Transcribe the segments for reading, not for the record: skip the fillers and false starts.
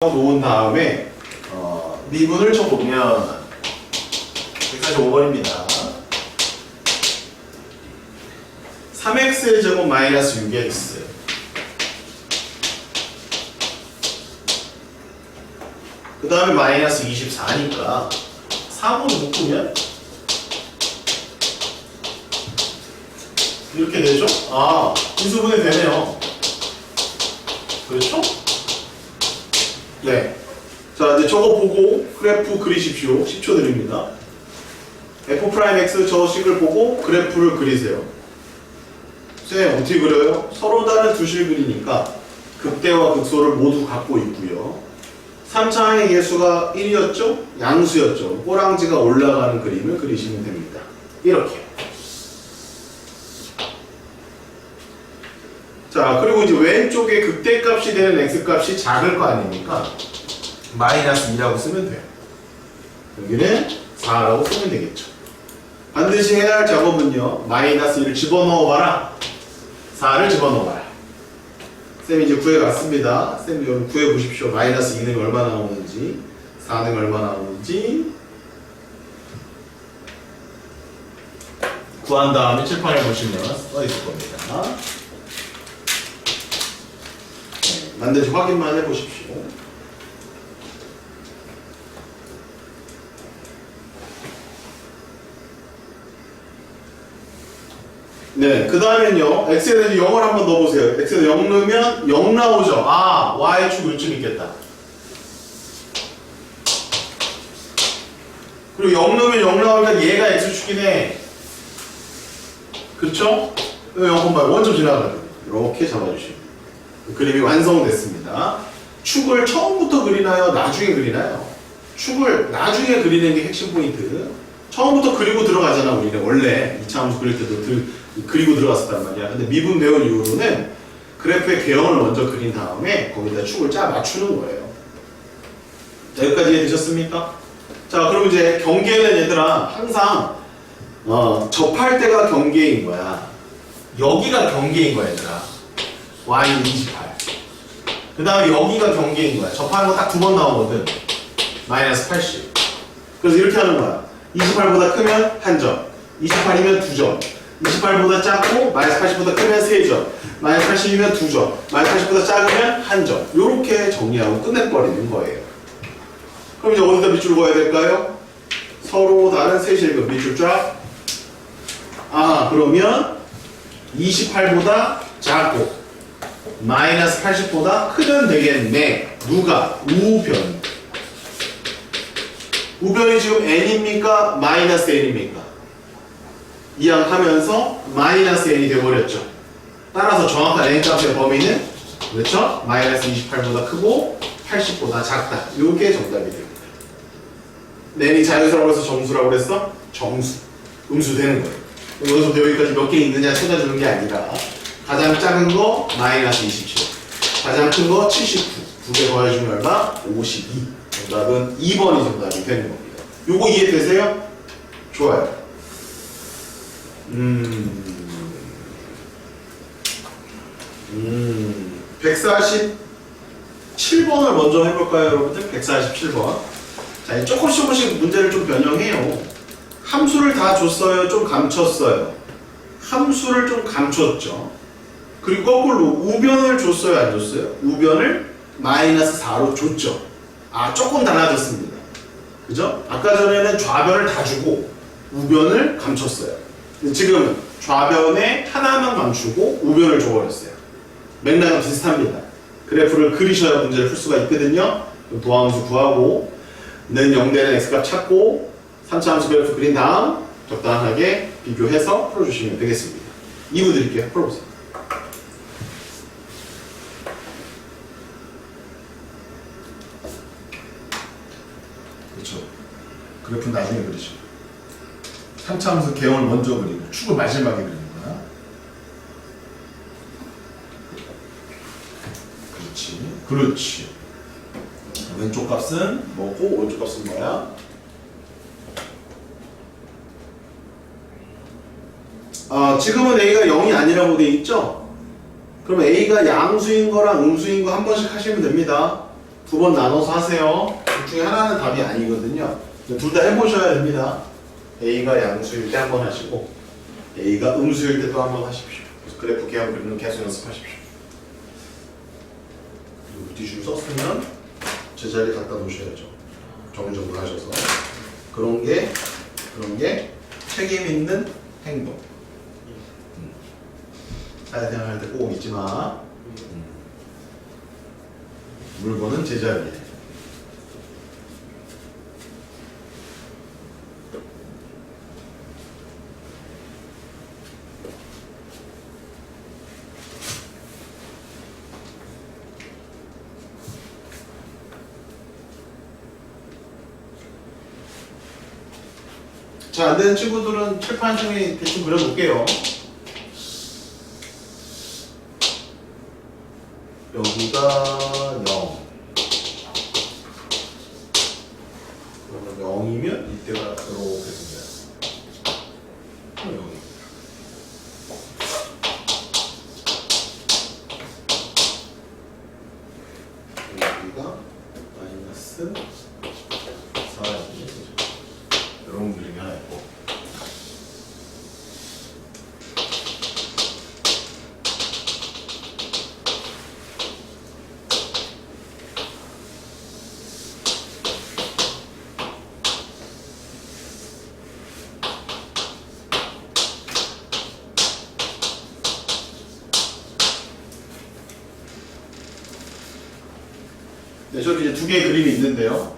놓은 다음에 미분을 쳐보면 145번입니다. 3x의 제곱 마이너스 6x 그 다음에 마이너스 24니까 3으로 묶으면 이렇게 되죠? 아, 인수분해 되네요. 그렇죠? 네. 자, 이제 저거 보고 그래프 그리십시오. 10초 드립니다. F'X 저 식을 보고 그래프를 그리세요. 쌤, 어떻게 그려요? 서로 다른 두 실 그리니까 극대와 극소를 모두 갖고 있고요. 3차항의 개수가 1이었죠? 양수였죠? 꼬랑지가 올라가는 그림을 그리시면 됩니다. 이렇게. 자, 그리고 이제 왼쪽에 극대값이 되는 x값이 작을 거 아닙니까? 마이너스 2라고 쓰면 돼요. 여기는 4라고 쓰면 되겠죠. 반드시 해야 할 작업은요, 마이너스 1을 집어넣어봐라, 4를 집어넣어봐라. 쌤이 이제 구해갔습니다. 쌤이 여기 구해보십시오. 마이너스 2는 얼마 나오는지, 4는 얼마 나오는지 구한 다음에 칠판에 보시면 써있을 겁니다. 네, 맞는지 확인만 해보십시오. 네, 그 다음엔요, x에 대해서 0을 한번 넣어보세요. x에 0 넣으면 0 나오죠. 아, y축 요쯤 있겠다. 그리고 0 넣으면 0 나오니까 얘가 x축이네. 그렇죠? 0, 원점 지나가죠. 이렇게 잡아주시면 그림이 완성됐습니다. 축을 처음부터 그리나요? 나중에 그리나요? 축을 나중에 그리는 게 핵심 포인트. 처음부터 그리고 들어가잖아, 우리는. 원래 2차 함수 그릴 때도 그리고 들어갔었단 말이야. 근데 미분 배운 이후로는 그래프의 개형을 먼저 그린 다음에 거기다 축을 짜 맞추는 거예요. 자, 여기까지 이해되셨습니까? 자, 그럼 이제 경계는 얘들아, 항상 접할 때가 경계인 거야. 여기가 경계인 거야, 얘들아. y는 28. 그 다음에 여기가 경계인 거야. 접하는 거 딱 두 번 나오거든. 마이너스 80. 그래서 이렇게 하는 거야. 28보다 크면 한 점, 28이면 두 점, 28보다 작고 마이너스 80보다 크면 세 점, 마이너스 80이면 두 점, 마이너스 80보다 작으면 한 점. 요렇게 정리하고 끝내버리는 거예요. 그럼 이제 어디다 밑줄 그어야 될까요? 서로 다른 세 실금 밑줄 쫙. 그러면 28보다 작고 마이너스 80보다 크면 되겠네. 누가? 우변. 우변이 지금 n입니까? 마이너스 n입니까? 이항하면서 마이너스 n이 되어버렸죠. 따라서 정확한 n값의 범위는 그렇죠? 마이너스 28보다 크고 80보다 작다. 이게 정답이 됩니다. n이 자연수라고 해서 정수라고 그랬어? 정수. 음수 되는 거예요. 여기서부터 여기까지 몇 개 있느냐 찾아주는 게 아니라 가장 작은 거 마이너스 27, 가장 큰 거 79, 두 개 더해주면 얼마? 52. 정답은 2번이 정답이 되는 겁니다. 요거 이해되세요? 좋아요. 147번을 먼저 해볼까요, 여러분들? 147번. 자, 조금씩 문제를 좀 변형해요. 함수를 다 줬어요? 좀 감췄어요? 함수를 좀 감췄죠. 그리고 거꾸로 우변을 줬어요? 안 줬어요? 우변을 마이너스 4로 줬죠. 조금 달라졌습니다. 그죠? 아까 전에는 좌변을 다 주고 우변을 감췄어요. 근데 지금은 좌변에 하나만 감추고 우변을 줘버렸어요. 맥락은 비슷합니다. 그래프를 그리셔야 문제를 풀 수가 있거든요. 그럼 도함수 구하고 는 0되는 x값 찾고 3차 함수 그래프 그린 다음 적당하게 비교해서 풀어주시면 되겠습니다. 2부 드릴게요. 풀어보세요. 그렇죠. 그래프는 나중에 그리죠. 3차 함수 개형을 먼저 그리고 축을 마지막에 그리는 거야. 그렇지. 왼쪽 값은 뭐고 오른쪽 값은 뭐야? 지금은 a가 0이 아니라고 돼 있죠? 그럼 a가 양수인 거랑 음수인 거 한 번씩 하시면 됩니다. 두 번 나눠서 하세요. 둘 중에 하나는 답이 아니거든요. 둘 다 해보셔야 됩니다. A가 양수일 때 한 번 하시고 A가 음수일 때 또 한 번 하십시오. 그래서 그래프 계산 그리는 계속 연습하십시오. 물티슈 썼으면 제자리에 갖다 놓으셔야죠. 정정을 하셔서 그런 게 책임 있는 행동. 사회생활 할 때 꼭 잊지 마. 물건은 제자리에. 자, 안 되는 친구들은 칠판 중에 대충 그려볼게요. 여기가 0. 그러면 0이면 이때가 이렇게 생겨요. 0. 여기가 마이너스 4. 이런 그림이 하나 있고. 네, 저기 이제 두 개의 그림이 있는데요.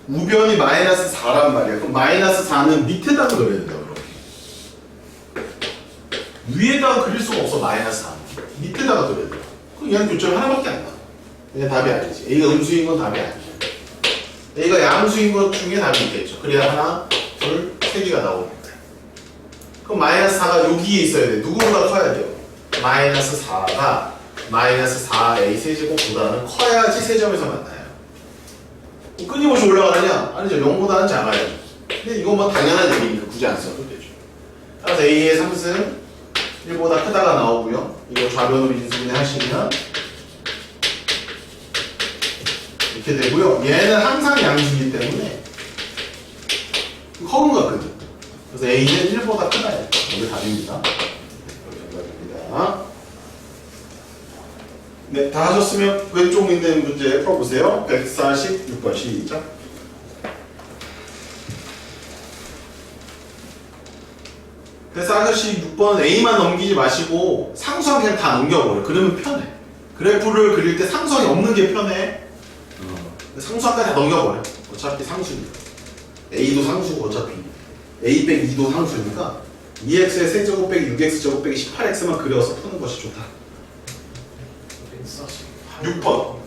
우변이 마이너스 4란 말이야. 그럼 마이너스 4는 밑에다가 그려야 된다, 그렇게. 위에다가 그릴 수가 없어, 마이너스 4. 밑에다가 그려야 돼. 그럼 얘는 교점 하나밖에 안 나. 그냥 답이 아니지. A가 음수인 건 답이 아니지. A가 양수인 것 중에 답이 있겠죠. 그래야 하나, 둘, 세 개가 나오니까. 그럼 마이너스 4가 여기에 있어야 돼. 누구보다 커야 돼요. 마이너스 4가 마이너스 4A 세제곱보다는 커야지 세 점에서 만나요. 끊임없이 올라가느냐? 아니죠. 0보다는 작아요. 근데 이건 뭐 당연한 얘기니까 굳이 안 써도 되죠. 따라서 A의 3승 1보다 크다가 나오고요. 이거 좌변으로 인수분해 하시면 이렇게 되고요. 얘는 항상 양수이기 때문에 허근 같거든. 그래서 A는 1보다 크다예요. 이게 답입니다. 정답입니다. 네, 다 하셨으면 왼쪽 있는 문제 풀어보세요. 146번 시작. 그래서 146번 A만 넘기지 마시고 상수항 그냥 다 넘겨버려. 그러면 편해. 그래프를 그릴 때 상수항이 없는 게 편해. 상수항까지 다 넘겨버려. 어차피 상수니까. A도 상수고 어차피. A 빼기 2도 상수니까 2x의 세제곱 빼기 6x제곱 빼기 18x만 그려서 푸는 것이 좋다. 6번.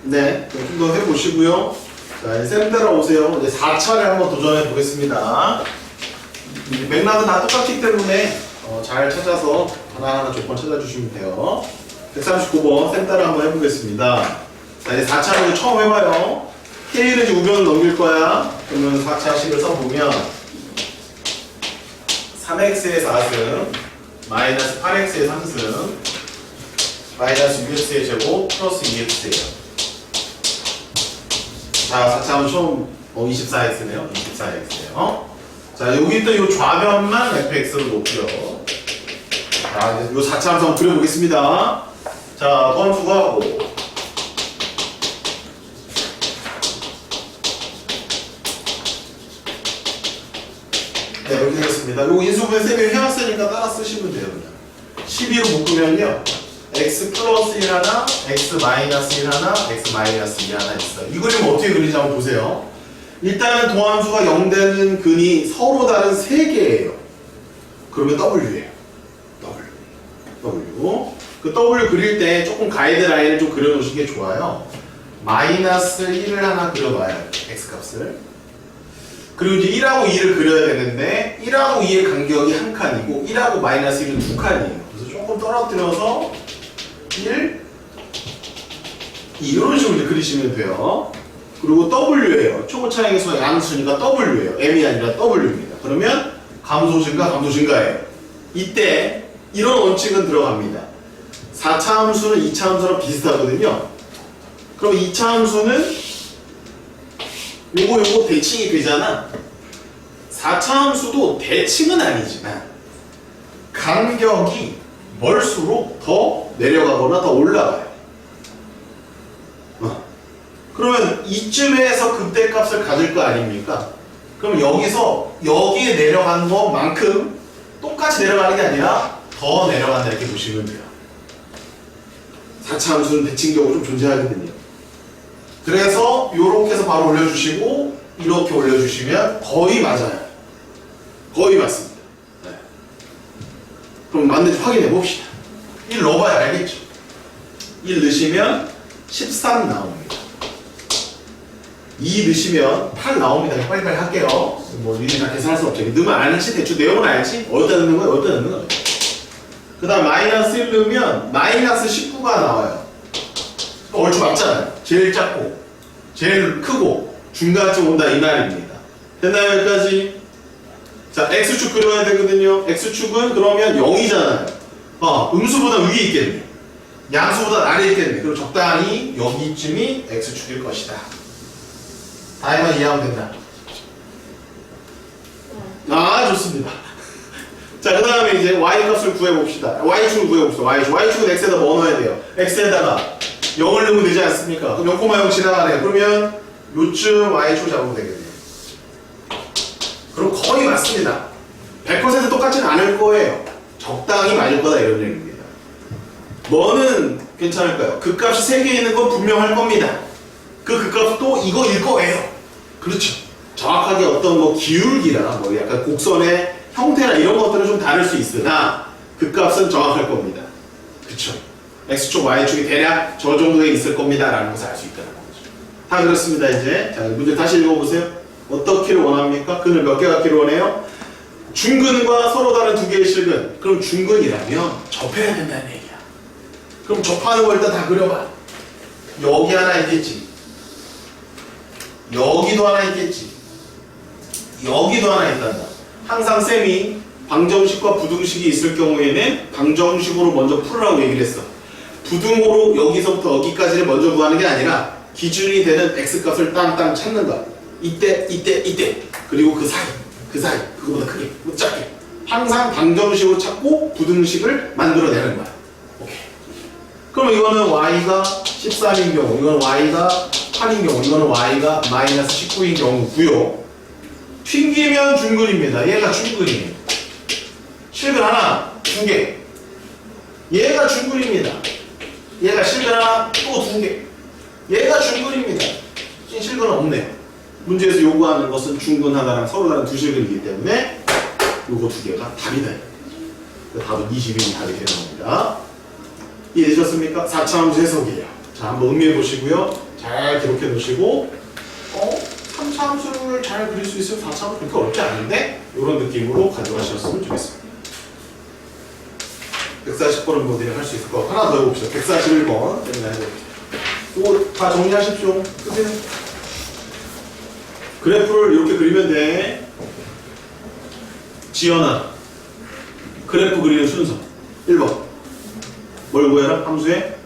네, 좀 더 해보시고요. 자, 이제 쌤 따라오세요. 이제 4차례 한번 도전해 보겠습니다. 맥락은 다 똑같기 때문에 잘 찾아서 하나하나 조건 찾아주시면 돼요. 139번 쌤 따라 한번 해보겠습니다. 자, 이제 4차례도 처음 해봐요. K를 이제 우변을 넘길 거야. 그러면 4차식을 써보면 3x의 4승 마이너스 8x의 3승 마이너스 6x의 제곱 플러스 2x예요. 자, 4차는 처음 24x네요. 24x예요. 자, 여기 또 이 좌변만 fx로 놓고요. 자, 이 4차 함수 한번 그려보겠습니다. 자, 도함수 구하고 네, 이렇게 되겠습니다. 요거 인수분해 쌤이 해왔으니까 따라 쓰시면 돼요. 그냥 12로 묶으면요 x 플러스 1 하나, x 마이너스 1 하나, x 마이너스 2 하나 있어요. 이 그림 어떻게 그리는지 한번 보세요. 일단은 도함수가 0 되는 근이 서로 다른 3개예요. 그러면 W예요. W. 그 W 그릴 때 조금 가이드라인을 좀 그려놓으시는 게 좋아요. 마이너스 1을 하나 그려봐요. x 값을. 그리고 이제 1하고 2를 그려야 되는데 1하고 2의 간격이 한 칸이고 1하고 마이너스 1은 두 칸이에요. 그래서 조금 떨어뜨려서 1, 2 이런 식으로 이제 그리시면 돼요. 그리고 W예요. 초고 차항의 수가 양수니까 W예요. M이 아니라 W입니다. 그러면 감소 증가예요. 이때 이런 원칙은 들어갑니다. 4차 함수는 2차 함수랑 비슷하거든요. 그럼 2차 함수는 요거 대칭이 되잖아. 4차 함수도 대칭은 아니지만 간격이 멀수록 더 내려가거나 더 올라가요. 그러면 이쯤에서 극대값을 가질 거 아닙니까? 그럼 여기에 내려간 것만큼 똑같이 내려가는 게 아니라 더 내려간다 이렇게 보시면 돼요. 4차 함수는 대칭적으로 좀 존재하거든요. 그래서 이렇게 해서 바로 올려주시고 이렇게 올려주시면 거의 맞아요. 거의 맞습니다. 네. 그럼 맞는지 확인해 봅시다. 1 넣어봐야 알겠죠? 1 넣으시면 13 나옵니다. 2 넣으시면 8 나옵니다. 빨리빨리 할게요. 뭐 일일이 다 계산할 수 없죠. 넣으면 알지? 대충 내용은 알지? 어디다 넣는 거야? 어디다 넣는 거야? 그 다음 마이너스 1 넣으면 마이너스 19가 나와요. 얼추 맞잖아요. 제일 작고 제일 크고 중간쯤 온다 이 말입니다. 됐나요? 여기까지? 자, X축 그려야 되거든요. X축은 그러면 0이잖아요. 음수보다 위에 있겠네. 양수보다 아래에 있겠네. 그럼 적당히 여기쯤이 X축일 것이다. 다이만 이해하면 된다. 좋습니다. 자, 그 다음에 이제 y 값을 구해봅시다. y축을 구해봅시다. y축은 x에다 뭐 넣어야 돼요? x에다가 0을 넣으면 되지 않습니까? 그럼 0,0 지나가네요. 그러면 요쯤 y축 잡으면 되겠네요. 그럼 거의 맞습니다. 100% 똑같지는 않을 거예요. 적당히 맞을 거다 이런 얘기입니다. 뭐는 괜찮을까요? 그 값이 3개 있는 건 분명할 겁니다. 그 값도 이거일 거예요. 그렇죠. 정확하게 어떤 뭐 기울기나 뭐 약간 곡선의 형태나 이런 것들은 좀 다를 수 있으나 그 값은 정확할 겁니다. 그쵸? X축, Y축이 대략 저 정도에 있을 겁니다 라는 것을 알 수 있다는 거죠. 다 그렇습니다. 이제 자, 문제 다시 읽어보세요. 어떻게를 원합니까? 근을 몇 개 갖기를 원해요? 중근과 서로 다른 두 개의 실근. 그럼 중근이라면 접해야 된다는 얘기야. 그럼 접하는 걸 일단 다 그려봐. 여기 하나 있겠지. 여기도 하나 있겠지. 여기도 하나 있단다. 항상 쌤이 방정식과 부등식이 있을 경우에는 방정식으로 먼저 풀으라고 얘기를 했어. 부등호로 여기서부터 여기까지를 먼저 구하는 게 아니라 기준이 되는 x값을 땅땅 찾는 거야. 이때 그리고 그 사이 그거보다 크게 작게 항상 방정식으로 찾고 부등식을 만들어내는 거야. 오케이. 그럼 이거는 y가 13인 경우, 이거는 y가 8인 경우, 이거는 y가 마이너스 19인 경우고요. 튕기면 중근입니다. 얘가 중근이에요. 실근 하나, 두 개. 얘가 중근입니다. 얘가 실근 하나, 또 두 개. 얘가 중근입니다. 실근은 없네요. 문제에서 요구하는 것은 중근 하나랑 서로 다른 두 실근이기 때문에 요거 두 개가 답이다. 답은 20이 답이 되는 겁니다. 이해되셨습니까? 4차 함수 해석이에요. 자, 한번 음미해 보시고요. 잘 기록해 놓으시고 3차 함수를 잘 그릴 수 있으면 4차 함수 그렇게 어렵지 않은데 이런 느낌으로 가져가셨으면 좋겠습니다. 140번은 모델이 할 수 있을 거 하나 더 해봅시다. 141번 때문에 해볼게요. 이거 다 정리하십시오. 끄세요. 그래프를 이렇게 그리면 돼. 지연아, 그래프 그리는 순서 1번 뭘 구해라? 함수에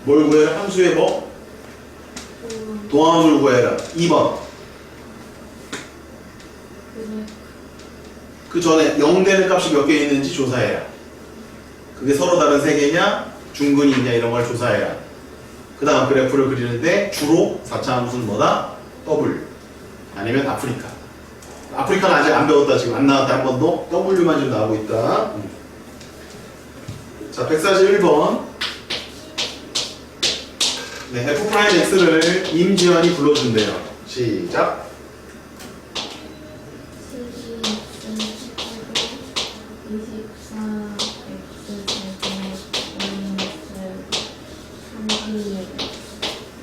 뭘 구해라? 함수에 뭐? 동함수를 구해라. 2번 그 전에 0 되는 값이 몇 개 있는지 조사해라. 그게 서로 다른 세 개냐 중근이 있냐 이런 걸 조사해라. 그 다음 그래프를 그리는데 주로 4차 함수는 뭐다? W 아니면 아프리카. 아프리카는 아직 안 배웠다. 지금 안 나왔다. 한 번도 W만 지금 나오고 있다. 자, 141번 네, F'X를 임지연이 불러준대요. 시작.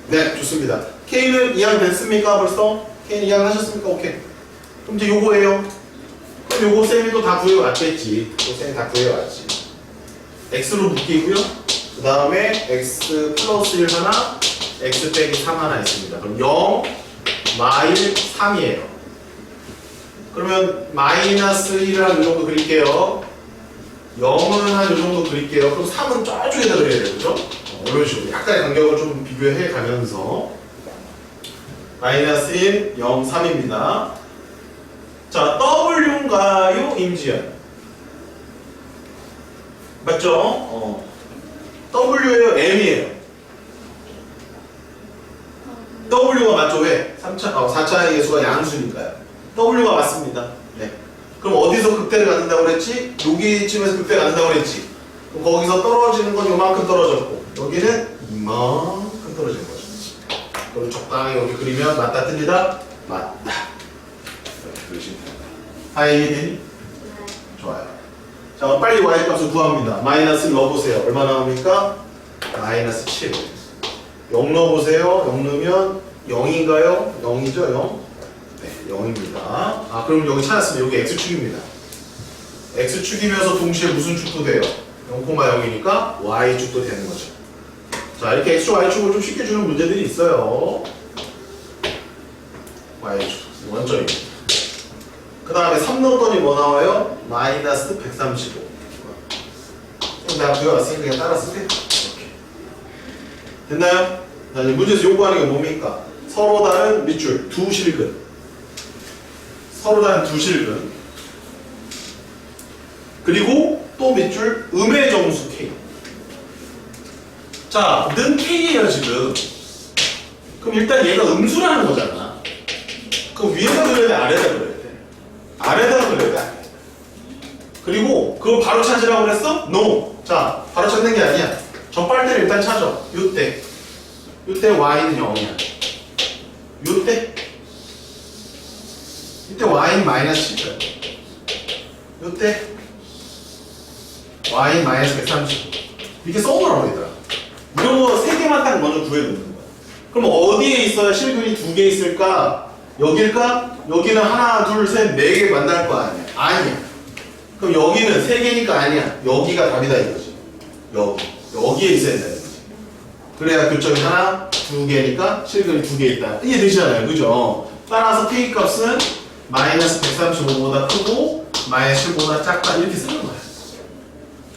네, 좋습니다. K는 이해가 됐습니까? 벌써? K는 이해가 하셨습니까? 오케이. 그럼 이제 요거예요. 그럼 요거 쌤이 또 다 구해왔겠지. 또 쌤이 다 구해왔지. X로 묶이고요. 그 다음에 X 플러스 1 하나, X 빼기 3 하나 있습니다. 그럼 0, 마일 3이에요. 그러면 마이너스 1을 한 이 정도 그릴게요. 0은 한 이 정도 그릴게요. 그럼 3은 저쪽에다 그려야 돼요. 그죠? 이런 식으로 약간의 간격을 좀 비교해 가면서 마이너스 1, 0, 3입니다. 자, W인가요? 임지연? 맞죠? W예요? M이에요? W가 맞죠? 왜? 4차의 예수가 양수니까요. W가 맞습니다. 네. 그럼 어디서 극대를 갖는다고 그랬지? 여기쯤에서 극대를 갖는다고 그랬지? 그럼 거기서 떨어지는 건 요만큼 떨어졌고 여기는 이만큼 떨어지는 거죠. 그럼 적당히 여기 그리면 맞다 틀리다? 맞다. 이렇게 그리시면 됩니다. 다 이해되니? 좋아요. 자, 빨리 y 값을 구합니다. 마이너스 넣어보세요. 얼마 나옵니까? 마이너스 7. 0 넣어보세요. 0 넣으면 0인가요? 0이죠? 0? 네, 0입니다. 아, 그럼 여기 찾았습니다. 여기 x축입니다. x축이면서 동시에 무슨 축도 돼요? 0,0이니까 y축도 되는 거죠. 자, 이렇게 x축, y축을 좀 쉽게 주는 문제들이 있어요. y축, 원점입니다. 그 다음에 3 넣었더니 뭐 나와요? 마이너스 135. 내가 구해왔으니까 그냥 따라 쓰세요. 이렇게. 됐나요? 자, 이제 문제에서 요구하는 게 뭡니까? 서로 다른 밑줄, 두 실근. 서로 다른 두 실근. 그리고 또 밑줄, 음의 정수 K. 자, 는 K예요, 지금. 그럼 일단 얘가 음수라는 거잖아. 그럼 위에다 그려야 돼, 아래다 그려야 돼? 아래다 그려야 돼. 그리고 그걸 바로 찾으라고 그랬어? No. 자, 바로 찾는 게 아니야. 적발대를 일단 찾아. 요때. 요때 y는 0이야. 요때. 이때 y는 마이너스 10이야. 요때 y는 마이너스 130. 이렇게 써놓으라고 얘들아. 이런 거 3개만 딱 먼저 구해놓는 거야. 그럼 어디에 있어야 실근이 2개 있을까? 여길까? 여기는 하나, 둘, 셋, 4개 만날 거 아니야? 아니야. 그럼 여기는 3개니까 아니야. 여기가 답이다 이거지. 여기에 있어야 된다 이거지. 그래야 교점이 하나, 2개니까 실근이 2개 있다. 이해되시잖아요. 그죠? 따라서 K 값은 마이너스 135보다 크고 마이너스 10보다 작다 이렇게 쓰는 거야.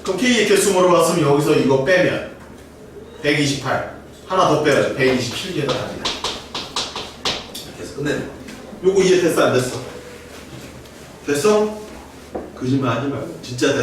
그럼 K의 개수모로 봤으면 여기서 이거 빼면 128 하나 더 빼야죠. 127개가 답이다. 이렇게 해서 끝내는 거야. 요거 이해 됐어 안 됐어? 됐어? 거짓말 하지 말고 진짜